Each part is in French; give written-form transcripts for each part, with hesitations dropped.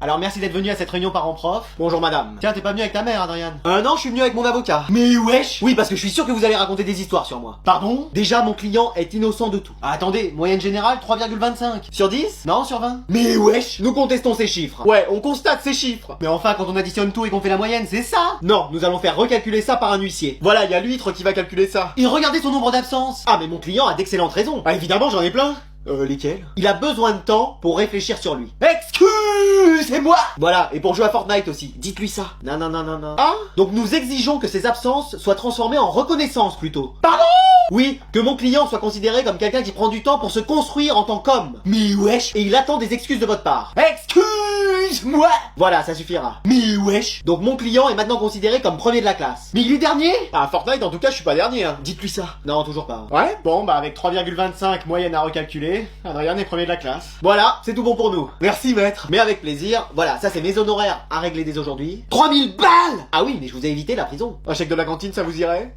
Alors merci d'être venu à cette réunion parents-prof. Bonjour madame. Tiens, t'es pas venu avec ta mère, Adrien? Non, je suis venu avec mon avocat. Mais wesh! Oui, parce que je suis sûr que vous allez raconter des histoires sur moi. Pardon? Déjà, mon client est innocent de tout. Ah, attendez, moyenne générale 3,25. Sur 10? Non, sur 20? Mais wesh! Nous contestons ces chiffres. Ouais, on constate ces chiffres. Mais enfin, quand on additionne tout et qu'on fait la moyenne, c'est ça? Non, nous allons faire recalculer ça par un huissier. Voilà, il y a l'huître qui va calculer ça. Et regardez son nombre d'absences. Ah, mais mon client a d'excellentes raisons. Ah, évidemment, j'en ai plein. Lesquels? Il a besoin de temps pour réfléchir sur lui. Excusez-moi! Voilà, et pour jouer à Fortnite aussi. Dites-lui ça. Non. Ah? Donc nous exigeons que ces absences soient transformées en reconnaissance plutôt. Pardon? Oui, que mon client soit considéré comme quelqu'un qui prend du temps pour se construire en tant qu'homme. Mais wesh! Et il attend des excuses de votre part. Excuse-moi! Voilà, ça suffira. Mais wesh! Donc mon client est maintenant considéré comme premier de la classe. Mais il est dernier? Ah, Fortnite, en tout cas, je suis pas dernier, hein. Dites-lui ça. Non, toujours pas. Ouais? Bon, bah avec 3,25 moyenne à recalculer, Adrien est premier de la classe. Voilà, c'est tout bon pour nous. Merci, maître. Mais avec plaisir. Voilà, ça c'est mes honoraires à régler dès aujourd'hui. 3000 balles! Ah oui, mais je vous ai évité la prison. Un chèque de la cantine, ça vous irait?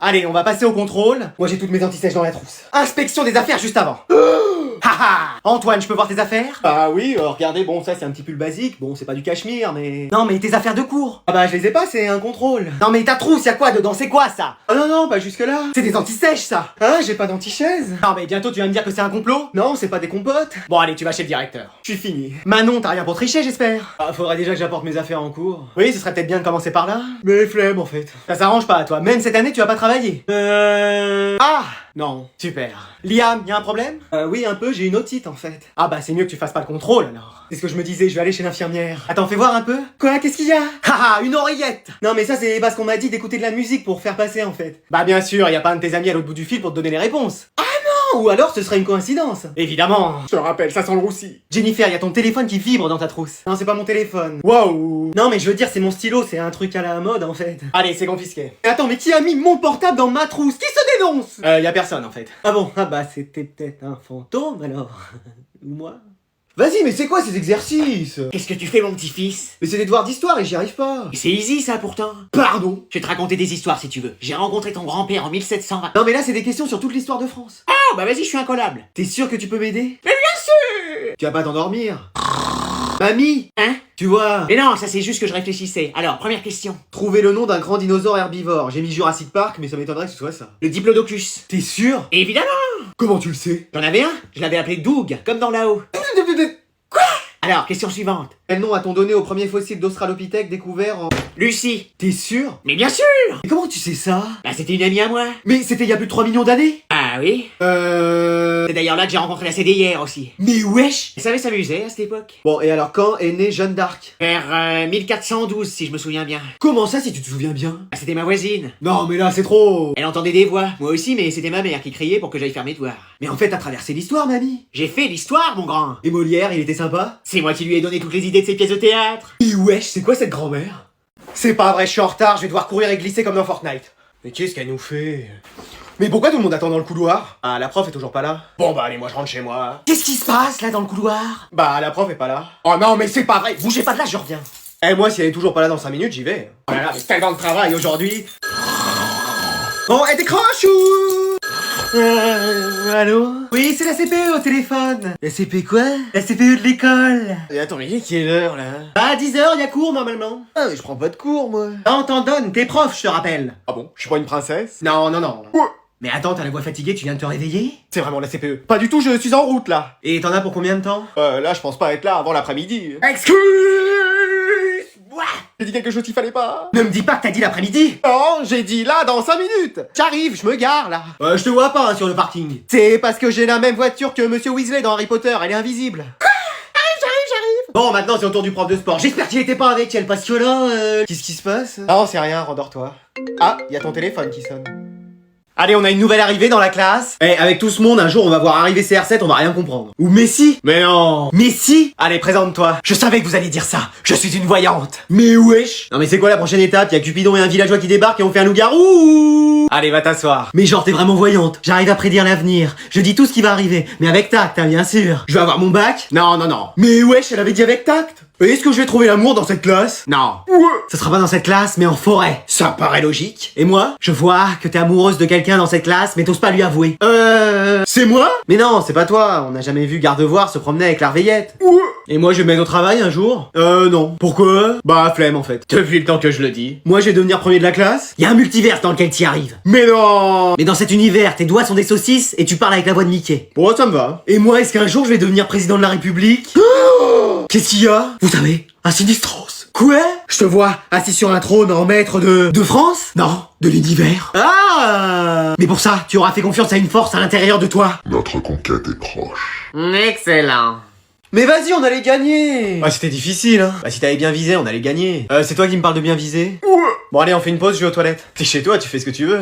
Allez, on va passer au contrôle. Moi j'ai toutes mes antisèches dans la trousse. Inspection des affaires juste avant. Haha! Antoine, je peux voir tes affaires? Ah oui, regardez, bon, ça c'est un petit pull basique. Bon, c'est pas du cachemire, mais... Non, mais tes affaires de cours. Ah bah, je les ai pas, c'est un contrôle. Non, mais ta trousse, y'a quoi dedans? C'est quoi ça? Oh non, pas jusque-là. C'est des antisèches, ça. Hein, j'ai pas d'antichaise. Non, mais bientôt tu vas me dire que c'est un complot? Non, c'est pas des compotes. Bon, allez, tu vas chez le directeur. Je suis fini. Manon, t'as rien pour tricher, j'espère? Ah, faudrait déjà que j'apporte mes affaires en cours. Oui, ce serait peut-être bien de commencer par là. Mais flemme, en fait. Ça s'arrange pas, toi. Même cette année, tu vas pas travailler. Ah! Non, super. Liam, y'a un problème? Oui, un peu, j'ai une otite en fait. Ah bah c'est mieux que tu fasses pas le contrôle alors. C'est ce que je me disais, je vais aller chez l'infirmière. Attends, fais voir un peu. Quoi, qu'est-ce qu'il y a? Haha, une oreillette! Non mais ça c'est parce qu'on m'a dit d'écouter de la musique pour faire passer en fait. Bah bien sûr, y a pas un de tes amis à l'autre bout du fil pour te donner les réponses. Ah non! Ou alors ce serait une coïncidence. Évidemment. Je te rappelle, ça sent le roussi. Jennifer, y a ton téléphone qui vibre dans ta trousse. Non, c'est pas mon téléphone. Waouh! Non mais je veux dire, c'est mon stylo, c'est un truc à la mode en fait. Allez, c'est confisqué. Attends, mais qui a mis mon portable dans ma trousse? Qui se dénonce? Y a personne en fait. Ah bon? Ah bah c'était peut-être un fantôme alors. Ou moi? Vas-y, mais c'est quoi ces exercices? Qu'est-ce que tu fais, mon petit-fils? Mais c'est des devoirs d'histoire et j'y arrive pas. C'est easy, ça, pourtant. Pardon? Je vais te raconter des histoires, si tu veux. J'ai rencontré ton grand-père en 1720. Non mais là c'est des questions sur toute l'histoire de France. Oh, bah vas-y, je suis incollable. T'es sûr que tu peux m'aider? Mais bien sûr! Tu vas pas t'endormir? Mamie! Hein? Tu vois? Mais non, ça c'est juste que je réfléchissais. Alors, première question. Trouver le nom d'un grand dinosaure herbivore. J'ai mis Jurassic Park, mais ça m'étonnerait que ce soit ça. Le diplodocus. T'es sûr? Évidemment! Comment tu le sais? J'en avais un, je l'avais appelé Doug, comme dans là-haut. Quoi? Alors, question suivante. Quel nom a-t-on donné au premier fossile d'Australopithèque découvert en... Lucie. T'es sûr? Mais bien sûr! Mais comment tu sais ça? Bah c'était une amie à moi. Mais c'était il y a plus de 3 millions d'années? Ah oui? C'est d'ailleurs là que j'ai rencontré la CDIR aussi. Mais wesh! Elle savait s'amuser à cette époque. Bon, et alors quand est née Jeanne d'Arc? Vers 1412, si je me souviens bien. Comment ça si tu te souviens bien? Ah, c'était ma voisine. Non mais là c'est trop! Elle entendait des voix, moi aussi, mais c'était ma mère qui criait pour que j'aille faire mes devoirs. Mais en fait t'as traversé l'histoire, mamie! J'ai fait l'histoire, mon grand. Et Molière, il était sympa? C'est moi qui lui ai donné toutes les idées de ses pièces de théâtre. Mais wesh, c'est quoi cette grand-mère? C'est pas vrai, je suis en retard, je vais devoir courir et glisser comme dans Fortnite. Mais qu'est-ce qu'elle nous fait? Mais pourquoi tout le monde attend dans le couloir? Ah, la prof est toujours pas là. Bon bah allez, moi je rentre chez moi. Qu'est-ce qui se passe là dans le couloir? Bah la prof est pas là. Oh non mais c'est pas vrai! Bougez pas de là, je reviens. Eh moi si elle est toujours pas là dans 5 minutes, j'y vais. Oh là là, mais tellement de travail aujourd'hui. Bon, elle décroche ou... Allô? Oui, c'est la CPE au téléphone. La CP quoi? La CPE de l'école. Et attends, mais il est quelle heure là? Bah 10h, y a cours normalement. Ah mais je prends pas de cours moi. Non, t'en donnes, t'es prof, je te rappelle. Ah bon? Je suis pas une princesse? Non. Ouais. Mais attends, t'as la voix fatiguée, tu viens de te réveiller? C'est vraiment la CPE. Pas du tout, je suis en route là. Et t'en as pour combien de temps? Là, je pense pas être là avant l'après-midi. Excuse-moi! J'ai dit quelque chose qu'il fallait pas. Ne me dis pas que t'as dit l'après-midi! Non, j'ai dit là dans 5 minutes. J'arrive, je me gare là. Je te vois pas hein, sur le parking. C'est parce que j'ai la même voiture que Monsieur Weasley dans Harry Potter, elle est invisible. J'arrive! Bon, maintenant c'est au tour du prof de sport. J'espère qu'il était pas avec elle parce que là, Qu'est-ce qui se passe? Non, c'est rien, rendors-toi. Ah, y a ton téléphone qui sonne. Allez, on a une nouvelle arrivée dans la classe. Eh, avec tout ce monde, un jour on va voir arriver CR7, on va rien comprendre. Ou Messi? Mais non! Messi? Allez, présente-toi. Je savais que vous alliez dire ça. Je suis une voyante. Mais wesh! Non mais c'est quoi la prochaine étape? Y'a Cupidon et un villageois qui débarquent et on fait un loup-garou! Allez, va t'asseoir. Mais genre, t'es vraiment voyante. J'arrive à prédire l'avenir. Je dis tout ce qui va arriver. Mais avec tact, hein, bien sûr. Je vais avoir mon bac? Non. Mais wesh, elle avait dit avec tact. Est-ce que je vais trouver l'amour dans cette classe? Non. Ça sera pas dans cette classe, mais en forêt. Ça paraît logique. Et moi, je vois que t'es amoureuse de quelqu'un dans cette classe, mais t'oses pas lui avouer. C'est moi? Mais non, c'est pas toi. On n'a jamais vu Gardevoir se promener avec l'Arveillette. Et moi, je vais me mettre au travail un jour? Non. Pourquoi? Bah, flemme en fait. Depuis le temps que je le dis. Moi, je vais devenir premier de la classe. Y a un multivers dans lequel t'y arrives. Mais non! Mais dans cet univers, tes doigts sont des saucisses et tu parles avec la voix de Mickey. Bon, ça me va. Et moi, est-ce qu'un jour je vais devenir président de la République? Qu'est-ce qu'il y a? Vous savez, un sinistros. Quoi? Je te vois assis sur un trône en maître de France? Non, de l'univers. Ah! Mais pour ça, tu auras fait confiance à une force à l'intérieur de toi. Notre conquête est proche. Excellent. Mais vas-y, on allait gagner. Ah, c'était difficile, hein. Bah, si t'avais bien visé, on allait gagner. C'est toi qui me parles de bien viser? Bon, allez, on fait une pause, je vais aux toilettes. T'es chez toi, tu fais ce que tu veux.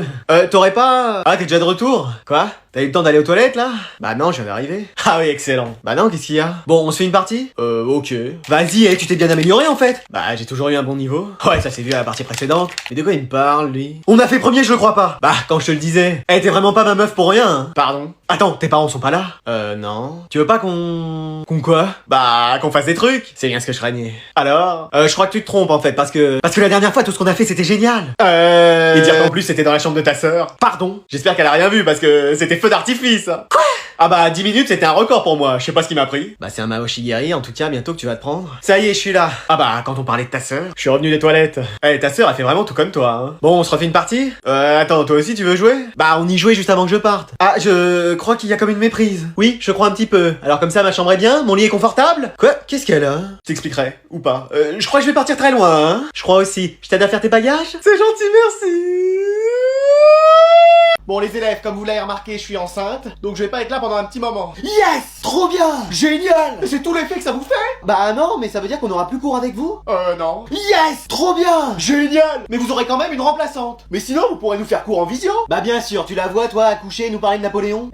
T'aurais pas... Ah, t'es déjà de retour? Quoi? T'as eu le temps d'aller aux toilettes, là? Bah non, je viens d'arriver. Ah oui, excellent. Bah non, qu'est-ce qu'il y a? Bon, on se fait une partie? Ok. Vas-y, tu t'es bien amélioré, en fait. Bah, j'ai toujours eu un bon niveau. Ouais, ça s'est vu à la partie précédente. Mais de quoi il me parle, lui? On a fait premier, je le crois pas. Bah, quand je te le disais. T'es vraiment pas ma meuf pour rien, hein. Pardon. Attends, tes parents sont pas là? Non. Tu veux pas qu'on quoi? Bah, qu'on fasse des trucs. C'est bien ce que je craignais. Alors? Je crois que tu te trompes, en fait, parce que la dernière fois, tout ce qu'on a fait, c'était génial. Et dire qu'en plus, c'était dans la chambre de ta sœur. Pardon. J'espère qu'elle a rien vu, parce que c'était feu d'artifice. Quoi? Ah bah 10 minutes c'était un record pour moi, je sais pas ce qui m'a pris. Bah c'est un Maoshigiri en tout cas bientôt que tu vas te prendre. Ça y est je suis là. Ah bah quand on parlait de ta sœur, je suis revenu des toilettes. Eh ta sœur elle fait vraiment tout comme toi hein. Bon on se refait une partie? Attends toi aussi tu veux jouer? Bah on y jouait juste avant que je parte. Ah je crois qu'il y a comme une méprise. Oui je crois un petit peu. Alors comme ça ma chambre est bien, mon lit est confortable? Quoi? Qu'est-ce qu'elle a? Je t'expliquerai. Ou pas. Je crois que je vais partir très loin hein. Je crois aussi. Je t'aide à faire tes bagages? C'est gentil merci. Bon les élèves, comme vous l'avez remarqué, je suis enceinte, donc je vais pas être là pendant un petit moment. Yes! Trop bien! Génial! C'est tout l'effet que ça vous fait? Bah non, mais ça veut dire qu'on aura plus cours avec vous? Non. Yes! Trop bien! Génial! Mais vous aurez quand même une remplaçante. Mais sinon, vous pourrez nous faire cours en visio. Bah bien sûr, tu la vois toi accoucher et nous parler de Napoléon?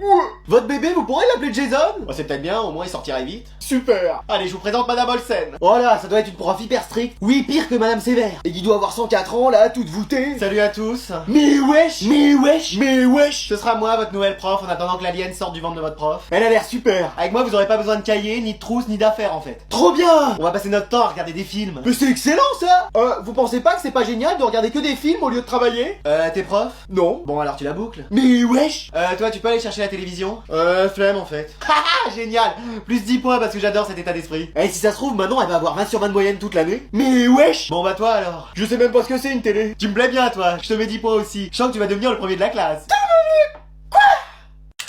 Votre bébé, vous pourrez l'appeler Jason? Bah c'est peut-être bien, au moins il sortirait vite. Super! Allez, je vous présente Madame Olsen. Voilà, ça doit être une prof hyper stricte. Oui, pire que Madame Sévère. Et qui doit avoir 104 ans là, toute voûtée. Salut à tous. Mais wesh! Mais wesh! Mais wesh! Ce sera moi, votre nouvelle prof, en attendant que l'alien sorte du ventre de votre prof. Elle a l'air super. Avec moi, vous aurez pas besoin de cahier, ni de trousse, ni d'affaires en fait. Trop bien! On va passer notre temps à regarder des films. Mais c'est excellent ça! Vous pensez pas que c'est pas génial de regarder que des films au lieu de travailler? T'es prof? Non. Bon alors tu la boucles. Mais wesh! Toi, tu peux aller chercher la télévision? Flemme en fait. Haha, génial! Plus 10 points parce que j'adore cet état d'esprit. Et si ça se trouve, maintenant elle va avoir 20 sur 20 de moyenne toute l'année. Mais wesh! Bon bah toi alors. Je sais même pas ce que c'est une télé. Tu me plais bien toi, je te mets 10 points aussi. Je sens que tu vas devenir le premier de la classe. Quoi?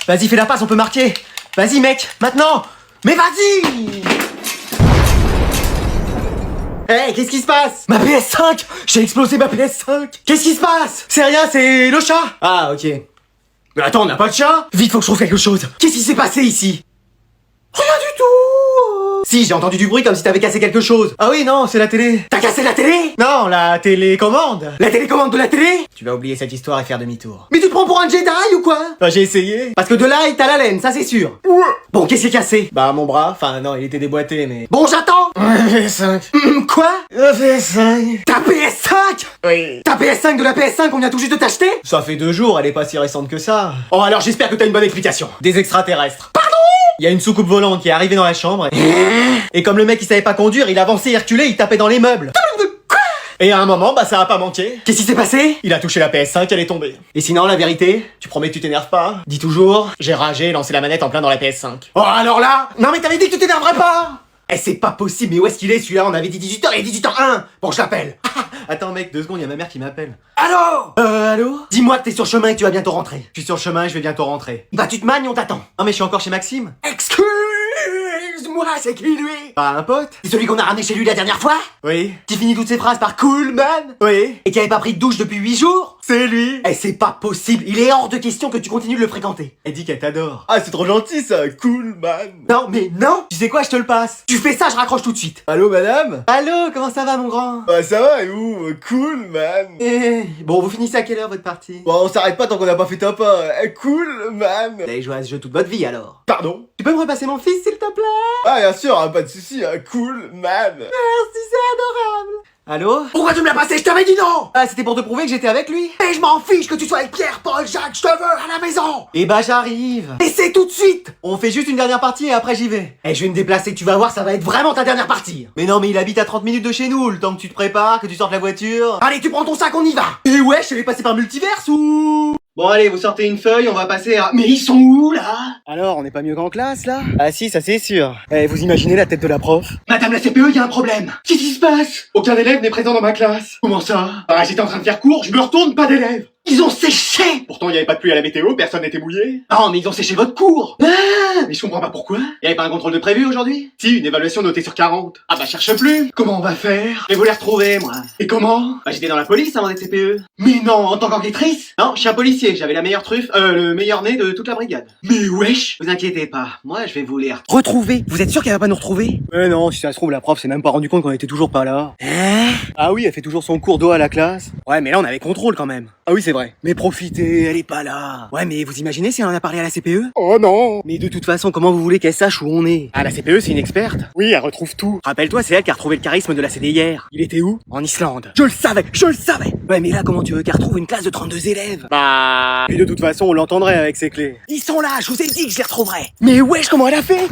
Vas-y, fais la passe, on peut marquer. Vas-y, mec, maintenant. Mais vas-y! Hey, qu'est-ce qui se passe? Ma PS5! J'ai explosé ma PS5! Qu'est-ce qui se passe? C'est rien, c'est le chat! Ah, ok. Mais attends, on n'a pas de chat? Vite, faut que je trouve quelque chose. Qu'est-ce qui s'est passé ici? Rien du tout! Si, j'ai entendu du bruit comme si t'avais cassé quelque chose. Ah oui, non, c'est la télé. T'as cassé la télé? Non, la télécommande. La télécommande de la télé? Tu vas oublier cette histoire et faire demi-tour. Mais tu te prends pour un Jedi ou quoi? J'ai essayé. Parce que de là, t'as la laine, ça c'est sûr. Bon, qu'est-ce qui est cassé? Bah, mon bras. Enfin, non, il était déboîté, mais... Bon, j'attends. PS5. Quoi? La PS5. Ta PS5? Oui. Ta PS5 de la PS5 qu'on vient tout juste de t'acheter? Ça fait 2 jours, elle est pas si récente que ça. Oh, alors j'espère que t'as une bonne explication. Des extraterrestres. Pardon? Il y a une soucoupe volante qui est arrivée dans la chambre et comme le mec il savait pas conduire, il avançait et reculait, il tapait dans les meubles. Quoi? Et à un moment, bah ça a pas manqué. Qu'est-ce qui s'est passé? Il a touché la PS5, elle est tombée. Et sinon, la vérité, tu promets que tu t'énerves pas? Dis toujours, j'ai ragé et lancé la manette en plein dans la PS5. Oh alors là? Non mais t'avais dit que tu t'énerverais pas! Eh c'est pas possible, mais où est-ce qu'il est celui-là? On avait dit 18h, il est 18h01. Bon, je l'appelle. Attends mec, 2 secondes, il y a ma mère qui m'appelle. Allô? Allô? Dis-moi que t'es sur le chemin et que tu vas bientôt rentrer. Je suis sur le chemin et je vais bientôt rentrer. Bah tu te magnes, on t'attend. Non mais je suis encore chez Maxime. Excuse-moi, c'est qui lui? Bah un pote. C'est celui qu'on a ramené chez lui la dernière fois? Oui. Qui finit toutes ses phrases par cool man? Oui. Et qui avait pas pris de douche depuis 8 jours? C'est lui. Eh c'est pas possible, il est hors de question que tu continues de le fréquenter. Elle dit qu'elle t'adore. Ah c'est trop gentil ça, cool man. Non mais non. Tu sais quoi, je te le passe. Tu fais ça, je raccroche tout de suite. Allô madame? Allô, comment ça va mon grand? Bah ça va et vous? Cool man. Bon vous finissez à quelle heure votre partie? Bon on s'arrête pas tant qu'on n'a pas fait top 1. Cool man. Vous allez jouer à ce jeu toute votre vie alors. Pardon? Tu peux me repasser mon fils s'il te plaît? Ah bien sûr, pas de soucis, cool man. Merci, c'est adorable. Allô? Pourquoi tu me l'as passé? Je t'avais dit non! Ah, c'était pour te prouver que j'étais avec lui? Et je m'en fiche que tu sois avec Pierre, Paul, Jacques, je te veux à la maison! Eh bah j'arrive. Et c'est tout de suite! On fait juste une dernière partie et après j'y vais. Et je vais me déplacer, tu vas voir, ça va être vraiment ta dernière partie! Mais non, mais il habite à 30 minutes de chez nous, le temps que tu te prépares, que tu sortes la voiture. Allez, tu prends ton sac, on y va! Et ouais, je vais passer par Multiverse ou... Bon allez, vous sortez une feuille, on va passer à... Mais ils sont où, là? Alors, on n'est pas mieux qu'en classe, là? Ah si, ça c'est sûr. Eh, vous imaginez la tête de la prof? Madame la CPE, y a un problème! Qu'est-ce qui se passe? Aucun élève n'est présent dans ma classe! Comment ça? Ah, j'étais en train de faire cours, je me retourne, pas d'élèves! Ils ont séché! Pourtant, il n'y avait pas de pluie à la météo, personne n'était mouillé. Non, mais ils ont séché votre cours! Ah, mais je comprends pas pourquoi. Y avait pas un contrôle de prévu aujourd'hui? Si, une évaluation notée sur 40. Ah bah cherche plus. Comment on va faire? Je vais vous les retrouver, moi. Et comment? Bah j'étais dans la police avant d'être CPE. Mais non, en tant qu'enquêtrice? Non, je suis un policier, j'avais la meilleure truffe, le meilleur nez de toute la brigade. Mais wesh! Vous inquiétez pas, moi je vais vous les retrouver. Retrouver? Vous êtes sûr qu'elle va pas nous retrouver? Non, si ça se trouve, la prof s'est même pas rendu compte qu'on était toujours pas là. Hein? Ah oui, elle fait toujours son cours d'eau à la classe. Ouais, mais là, on avait contrôle quand même. Ah oui, c'est vrai. Mais profitez, elle est pas là. Ouais, mais vous imaginez si elle en a parlé à la CPE? Oh non. Mais de toute façon, comment vous voulez qu'elle sache où on est? Ah, la CPE, c'est une experte. Oui, elle retrouve tout. Rappelle-toi, c'est elle qui a retrouvé le charisme de la CDIR. Il était où? En Islande. Je le savais! Je le savais! Ouais, mais là, comment tu veux qu'elle retrouve une classe de 32 élèves? Bah... Puis de toute façon, on l'entendrait avec ses clés. Ils sont là, je vous ai dit que je les retrouverais! Mais wesh, comment elle a fait?